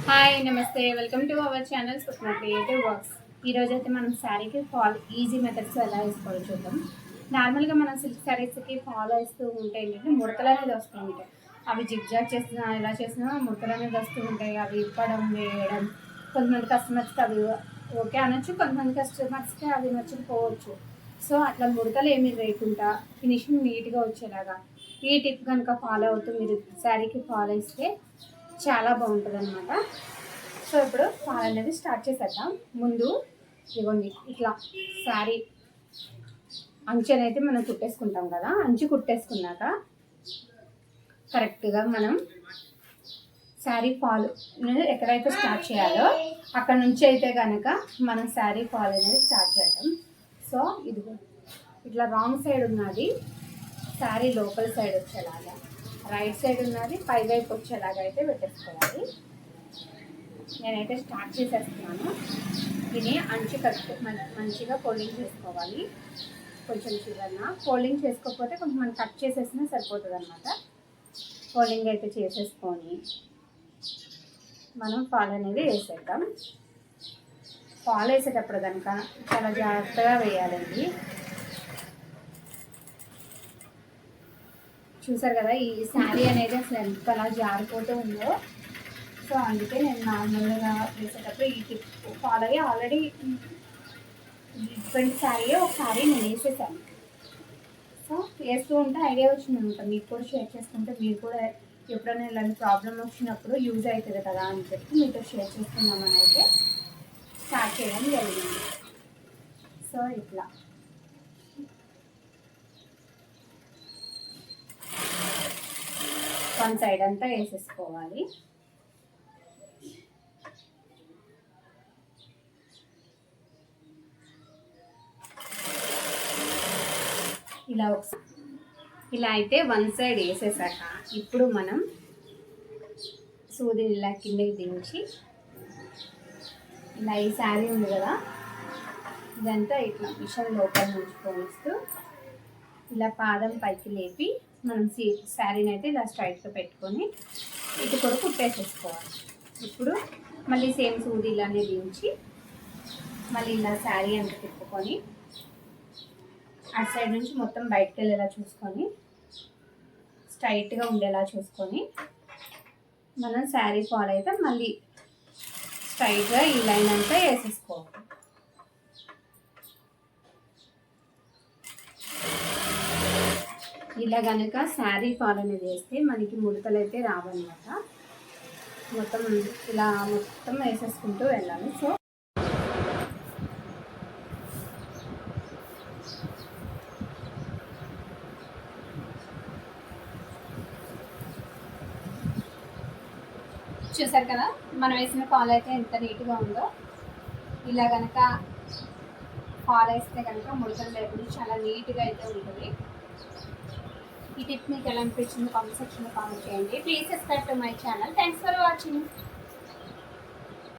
Hi నమస్తే welcome to our channel Swapna creative works. ఈరోజు అయితే మనం శారీకి ఫాల్ ఈజీ మెథడ్స్ ఎలా వేసుకోవాలో చూద్దాం. నార్మల్గా మనం సిల్క్ శారీస్కి ఫాలో వేస్తూ ఉంటే ఏంటంటే ముడతలు అనేది వస్తూ ఉంటాయి. అవి జిగ్జాగ్ చేసినా ఎలా చేసినా ముడతలు అనేది వస్తూ ఉంటాయి. అవి ఇప్పడం వేయడం కొంతమంది కస్టమర్స్కి అవి ఓకే అనొచ్చు, కొంతమంది కస్టమర్స్కి అవి నచ్చకపోవచ్చు. సో అట్లా ముడతలు ఏమీ లేకుండా ఫినిషింగ్ నీట్గా వచ్చేలాగా ఈ టిప్ కనుక ఫాలో అవుతూ మీరు శారీకి ఫాలో ఇస్తే చాలా బాగుంటుంది అనమాట. సో ఇప్పుడు ఫాల్ అనేది స్టార్ట్ చేసేద్దాం. ముందు ఇవ్వండి ఇట్లా శారీ అంచు అనేది మనం కుట్టేసుకుంటాం కదా, అంచు కుట్టేసుకున్నాక కరెక్ట్గా మనం శారీ ఫాల్ ఎక్కడైతే స్టార్ట్ చేయాలో అక్కడ నుంచి అయితే కనుక మనం శారీ ఫాల్ అనేది స్టార్ట్ చేద్దాం. సో ఇదిగో ఇట్లా రాంగ్ సైడ్ ఉన్నది శారీ లోపల సైడ్ వచ్చేలాగా, రైట్ సైడ్ ఉన్నది పై వైపు వచ్చేలాగా అయితే పెట్టేసుకోవాలి. నేనైతే స్టార్ట్ చేసేస్తున్నాను. దీన్ని అంచు మంచిగా ఫోల్డింగ్ చేసుకోవాలి. కొంచెం చివరన ఫోల్డింగ్ చేసుకోకపోతే కొంచెం మనం కట్ చేసేసినా సరిపోతుంది అనమాట. ఫోల్డింగ్ అయితే చేసేసుకొని మనం ఫాల్ అనేది వేసేద్దాం. ఫాల్ వేసేటప్పుడు కనుక చాలా జాగ్రత్తగా వేయాలండి. చూసారు కదా ఈ శారీ అనేది అసలు ఎంతలా జారిపోతూ ఉందో. సో అందుకే నేను నార్మల్గా వేసేటప్పుడు ఈ టిప్ ఫాలో అయ్యి ఆల్రెడీ డిఫరెంట్ శారీ ఒకసారి నేను వేసేసాను. సో వేస్తూ ఉంటే ఐడియా వచ్చింది అనమాట. మీకు కూడా షేర్ చేసుకుంటే మీరు కూడా ఎప్పుడైనా ఇలాంటి ప్రాబ్లం వచ్చినప్పుడు యూజ్ అవుతుంది కదా అని చెప్పి మీతో షేర్ చేసుకుందామని అయితే స్టార్ట్ చేయడం జరిగింది. సో ఇట్లా వన్ సైడ్ అంతా వేసేసుకోవాలి. ఇలా ఇలా అయితే వన్ సైడ్ వేసేసాక ఇప్పుడు మనం సూదిని ఇలా కిందకి దించి ఇలా ఈ శారీ ఉంది కదా ఇదంతా ఇట్లా మిషన్ లోపల నుంచి పోనిస్తూ ఇలా పాదం పైకి లేపి మనం శారీని అయితే ఇలా స్ట్రైట్గా పెట్టుకొని ఇటు కూడా కుట్టేసేసుకోవాలి. ఇప్పుడు మళ్ళీ సేమ్ సూది ఇలానే దించి మళ్ళీ ఇలా శారీ అంతా తిప్పుకొని అటు సైడ్ నుంచి మొత్తం బయటకు వెళ్ళేలా చూసుకొని స్ట్రైట్గా ఉండేలా చూసుకొని మనం శారీ ఫాల్ అయితే మళ్ళీ స్ట్రైట్గా ఈ లైన్ అంతా వేసేసుకోవాలి. ఇలా కనుక శారీ ఫాల్ అనేది వేస్తే మనకి ముడతలు అయితే రావన్నమాట. మొత్తం ఇలా మొత్తం వేసేసుకుంటూ వెళ్ళాలి. సో చూసారు కదా మనం వేసిన ఫాల్ అయితే ఎంత నీట్గా ఉందో. ఇలా కనుక ఫాల్ వేస్తే కనుక ముడతలు లేకుండా చాలా నీట్గా అయితే ఉంటుంది. ఈ టిప్ మీకు ఎలా అనిపించింది కామెంట్ సెక్షన్లో కామెంట్ చేయండి. Please subscribe to my channel. Thanks for watching.